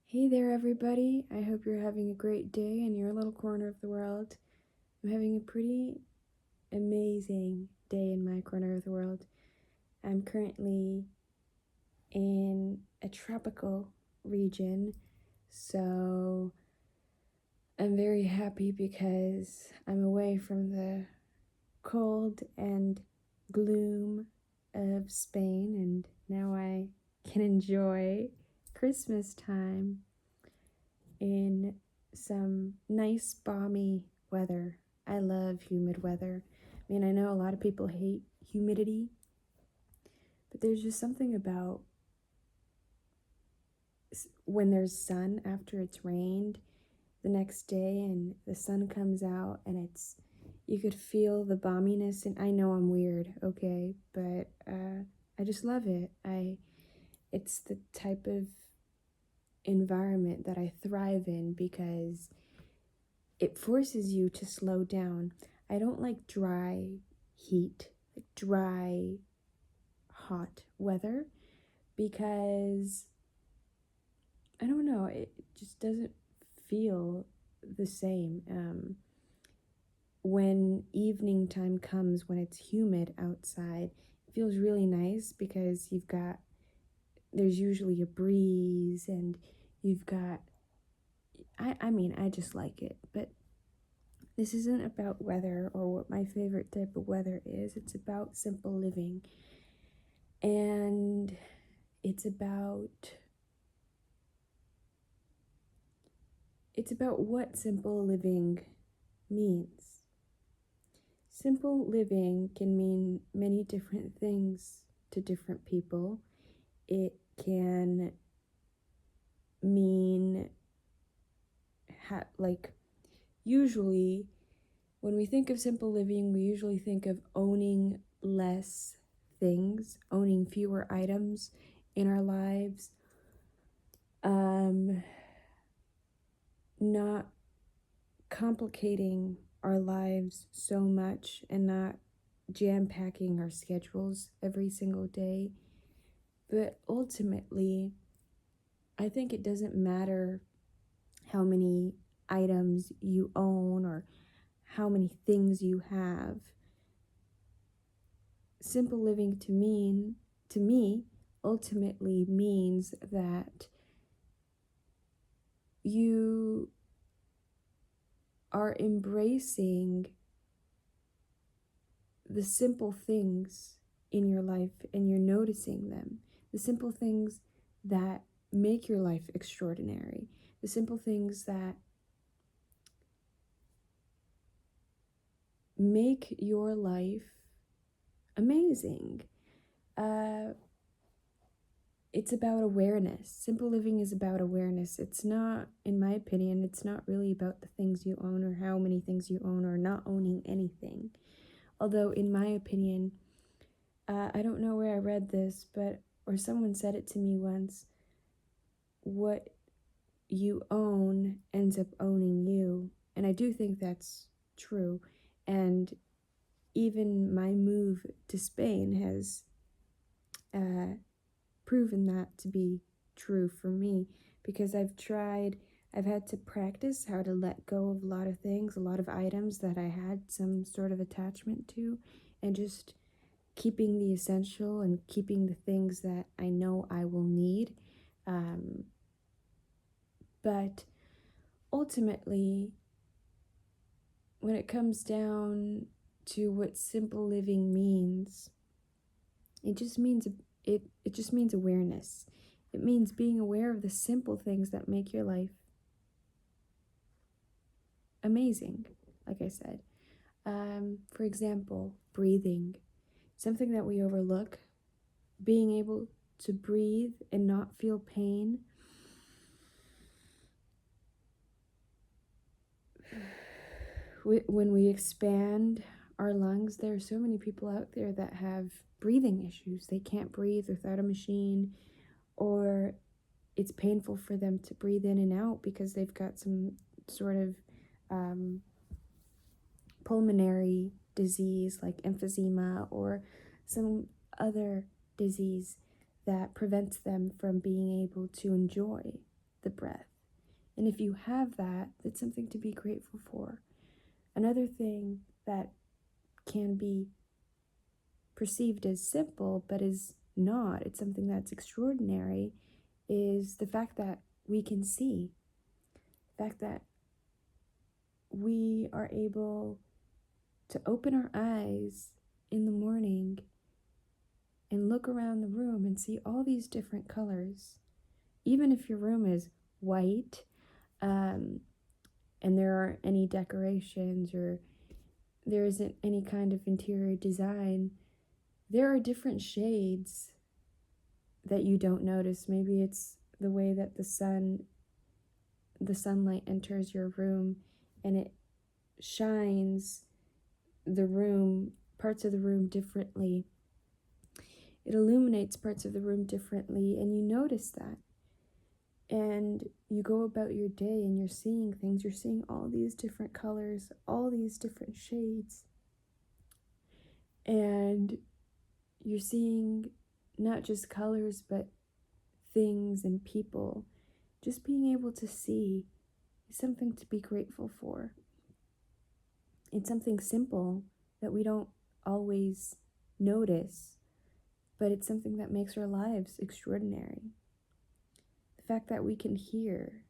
Hey there, everybody. I hope you're having a great day in your little corner of the world. I'm having a pretty amazing day in my corner of the world. I'm currently in a tropical region, so I'm very happy because I'm away from the cold and gloom of Spain, and now I can enjoy Christmas time in some nice balmy weather. I love humid weather. I mean, I know a lot of people hate humidity, but there's just something about when there's sun after it's rained the next day and the sun comes out and you could feel the balminess. And I know I'm weird, okay, but I just love it. It's the type of environment that I thrive in because it forces you to slow down. I don't like dry heat, like dry, hot weather, because I don't know, it just doesn't feel the same. When evening time comes, when it's humid outside, it feels really nice because there's usually a breeze and you've got, I mean, I just like it, but this isn't about weather or what my favorite type of weather is. It's about simple living. And it's about what simple living means. Simple living can mean many different things to different people. It can mean usually when we think of simple living, we usually think of owning less things, owning fewer items in our lives, not complicating our lives so much and not jam-packing our schedules every single day. But ultimately, I think it doesn't matter how many items you own or how many things you have. Simple living to me ultimately means that you are embracing the simple things in your life and you're noticing them. The simple things that make your life extraordinary. The simple things that make your life amazing. It's about awareness. Simple living is about awareness. It's not, in my opinion, it's not really about the things you own or how many things you own or not owning anything. Although, in my opinion, I don't know where I read this, or someone said it to me once, what you own ends up owning you. And I do think that's true. And even my move to Spain has proven that to be true for me, because I've had to practice how to let go of a lot of things, a lot of items that I had some sort of attachment to, and just keeping the essential and keeping the things that I know I will need. But ultimately, when it comes down to what simple living means, it just means it just means awareness. It means being aware of the simple things that make your life amazing, like I said. For example, breathing, something that we overlook. Being able to breathe and not feel pain. When we expand our lungs, there are so many people out there that have breathing issues. They can't breathe without a machine, or it's painful for them to breathe in and out because they've got some sort of pulmonary disease like emphysema or some other disease that prevents them from being able to enjoy the breath. And if you have that, it's something to be grateful for. Another thing that can be perceived as simple but is not, it's something that's extraordinary, is the fact that we can see. The fact that we are able to open our eyes in the morning and look around the room and see all these different colors. Even if your room is white, and there aren't any decorations or there isn't any kind of interior design, there are different shades that you don't notice. Maybe it's the way that the sunlight enters your room and it shines the room, parts of the room differently. It illuminates parts of the room differently, and you notice that. And you go about your day and you're seeing things. You're seeing all these different colors, all these different shades. And you're seeing not just colors, but things and people. Just being able to see is something to be grateful for. It's something simple that we don't always notice, but it's something that makes our lives extraordinary. The fact that we can hear,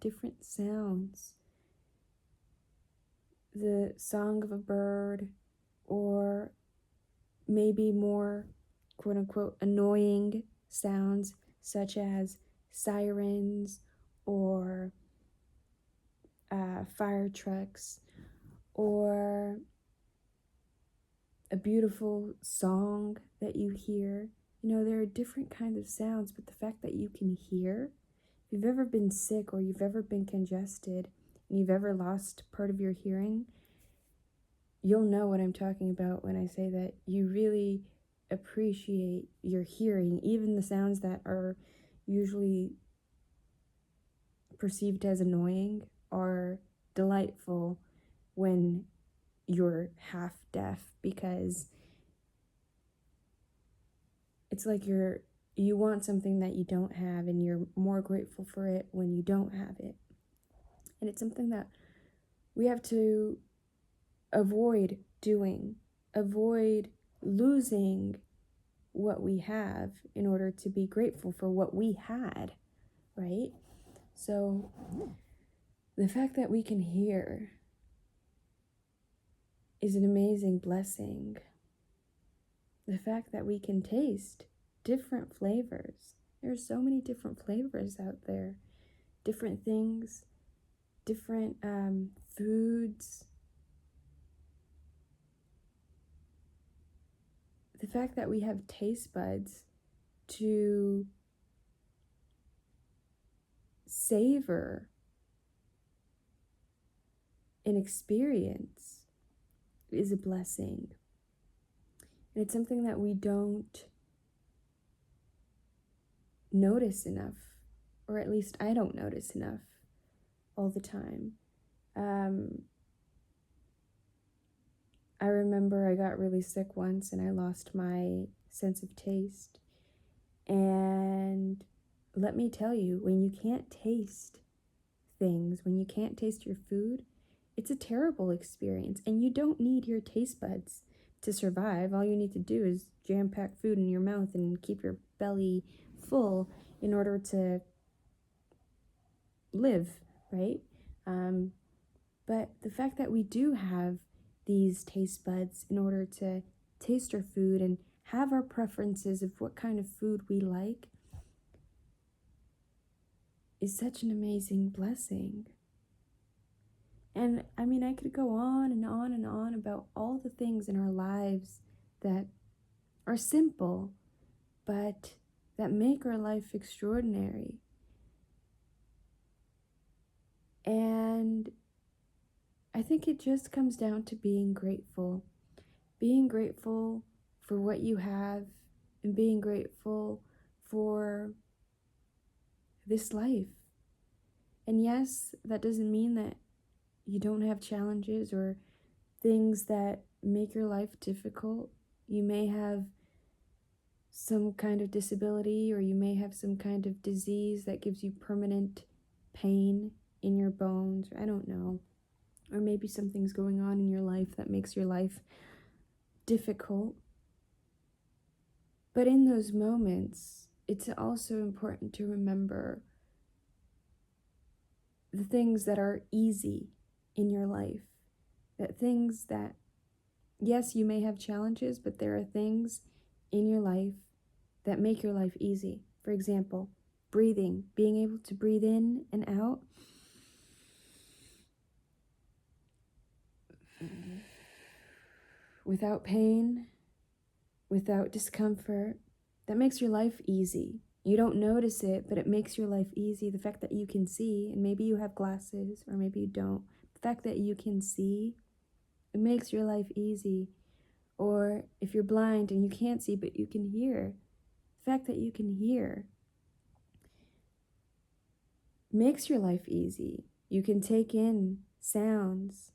different sounds, the song of a bird, or maybe more quote unquote annoying sounds such as sirens or fire trucks, or a beautiful song that you hear. There are different kinds of sounds, but the fact that you can hear, if you've ever been sick or you've ever been congested and you've ever lost part of your hearing, you'll know what I'm talking about when I say that you really appreciate your hearing. Even the sounds that are usually perceived as annoying are delightful when you're half deaf, because it's like you want something that you don't have, and you're more grateful for it when you don't have it. And it's something that we have to avoid doing, avoid losing what we have in order to be grateful for what we had, right? So the fact that we can hear is an amazing blessing. The fact that we can taste different flavors. There's so many different flavors out there. Different things, different foods. The fact that we have taste buds to savor an experience is a blessing. And it's something that we don't notice enough, or at least I don't notice enough all the time. I remember I got really sick once and I lost my sense of taste. And let me tell you, when you can't taste things, when you can't taste your food, it's a terrible experience. And you don't need your taste buds to survive. All you need to do is jam-pack food in your mouth and keep your belly full in order to live, right? But the fact that we do have these taste buds in order to taste our food and have our preferences of what kind of food we like is such an amazing blessing. And I mean, I could go on and on and on about all the things in our lives that are simple, but that make our life extraordinary. And I think it just comes down to being grateful for what you have, and being grateful for this life. And yes, that doesn't mean that you don't have challenges or things that make your life difficult. You may have some kind of disability, or you may have some kind of disease that gives you permanent pain in your bones. I don't know. Or maybe something's going on in your life that makes your life difficult. But in those moments, it's also important to remember the things that are easy in your life. That things that, yes, you may have challenges, but there are things in your life that make your life easy. For example, breathing, being able to breathe in and out. Without pain, without discomfort, that makes your life easy. You don't notice it, but it makes your life easy. The fact that you can see, and maybe you have glasses, or maybe you don't. The fact that you can see, it makes your life easy. Or if you're blind and you can't see, but you can hear, the fact that you can hear makes your life easy. You can take in sounds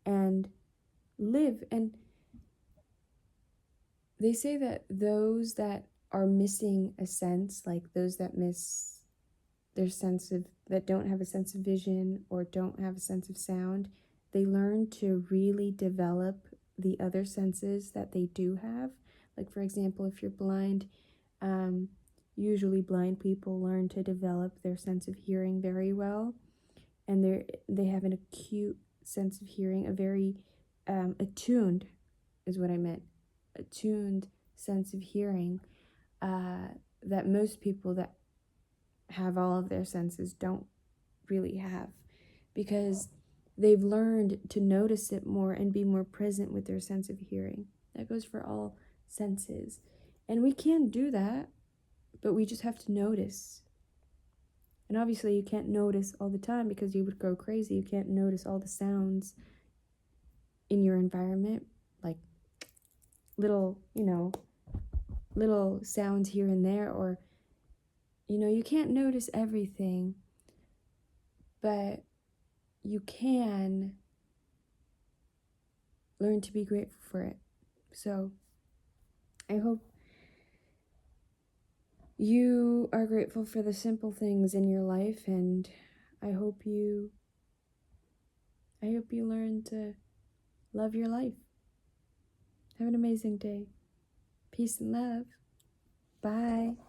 and live. And they say that those that are missing a sense, like those that miss their sense of, that don't have a sense of vision or don't have a sense of sound, they learn to really develop the other senses that they do have. Like, for example, if you're blind, usually blind people learn to develop their sense of hearing very well, and they have an acute sense of hearing, a very attuned is what I meant, attuned sense of hearing that most people that have all of their senses don't really have, because they've learned to notice it more and be more present with their sense of hearing. That goes for all senses. And we can do that, but we just have to notice. And obviously you can't notice all the time because you would go crazy. You can't notice all the sounds in your environment, like little, little sounds here and there, or, you can't notice everything, but you can learn to be grateful for it. So I hope you are grateful for the simple things in your life, and I hope you learn to love your life. Have an amazing day. Peace and love. Bye.